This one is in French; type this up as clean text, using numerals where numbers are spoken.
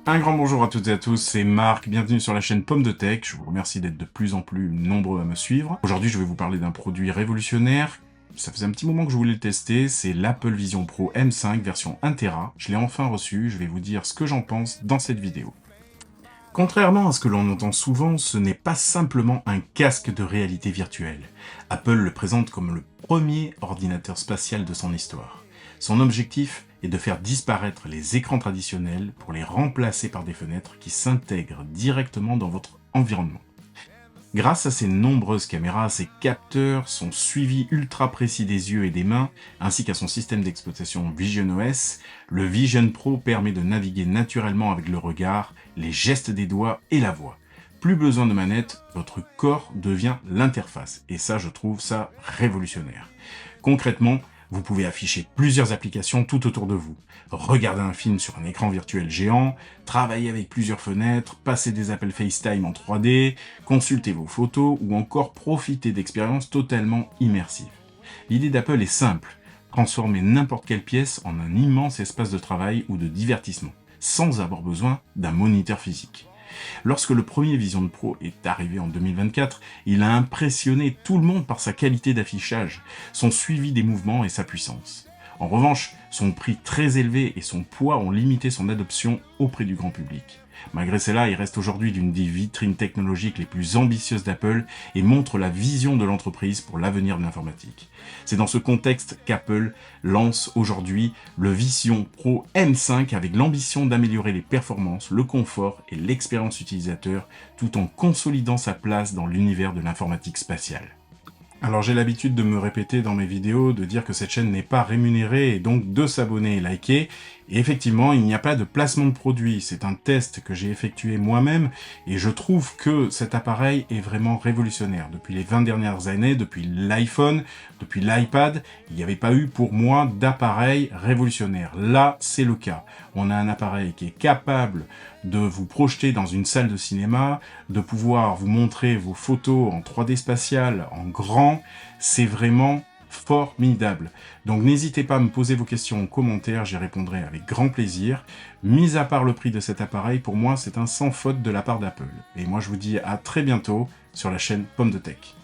Un grand bonjour à toutes et à tous, c'est Marc, bienvenue sur la chaîne Pomme de Tech, je vous remercie d'être de plus en plus nombreux à me suivre. Aujourd'hui je vais vous parler d'un produit révolutionnaire, ça faisait un petit moment que je voulais le tester, c'est l'Apple Vision Pro M5 version 1 Tera. Je l'ai enfin reçu, je vais vous dire ce que j'en pense dans cette vidéo. Contrairement à ce que l'on entend souvent, ce n'est pas simplement un casque de réalité virtuelle. Apple le présente comme le premier ordinateur spatial de son histoire. Son objectif est de faire disparaître les écrans traditionnels pour les remplacer par des fenêtres qui s'intègrent directement dans votre environnement. Grâce à ses nombreuses caméras, ses capteurs, son suivi ultra précis des yeux et des mains, ainsi qu'à son système d'exploitation Vision OS, le Vision Pro permet de naviguer naturellement avec le regard, les gestes des doigts et la voix. Plus besoin de manette, votre corps devient l'interface, et ça je trouve ça révolutionnaire. Concrètement, vous pouvez afficher plusieurs applications tout autour de vous, regarder un film sur un écran virtuel géant, travailler avec plusieurs fenêtres, passer des appels FaceTime en 3D, consulter vos photos ou encore profiter d'expériences totalement immersives. L'idée d'Apple est simple, transformer n'importe quelle pièce en un immense espace de travail ou de divertissement, sans avoir besoin d'un moniteur physique. Lorsque le premier Vision Pro est arrivé en 2024, il a impressionné tout le monde par sa qualité d'affichage, son suivi des mouvements et sa puissance. En revanche, son prix très élevé et son poids ont limité son adoption auprès du grand public. Malgré cela, il reste aujourd'hui l'une des vitrines technologiques les plus ambitieuses d'Apple et montre la vision de l'entreprise pour l'avenir de l'informatique. C'est dans ce contexte qu'Apple lance aujourd'hui le Vision Pro M5 avec l'ambition d'améliorer les performances, le confort et l'expérience utilisateur tout en consolidant sa place dans l'univers de l'informatique spatiale. Alors j'ai l'habitude de me répéter dans mes vidéos, de dire que cette chaîne n'est pas rémunérée et donc de s'abonner et liker. Et effectivement, il n'y a pas de placement de produit, c'est un test que j'ai effectué moi-même et je trouve que cet appareil est vraiment révolutionnaire. Depuis les 20 dernières années, depuis l'iPhone, depuis l'iPad, il n'y avait pas eu pour moi d'appareil révolutionnaire. Là, c'est le cas. On a un appareil qui est capable de vous projeter dans une salle de cinéma, de pouvoir vous montrer vos photos en 3D spatial, en grand, c'est vraiment formidable. Donc n'hésitez pas à me poser vos questions en commentaire, j'y répondrai avec grand plaisir. Mis à part le prix de cet appareil, pour moi c'est un sans faute de la part d'Apple. Et moi je vous dis à très bientôt sur la chaîne Pomme de Tech.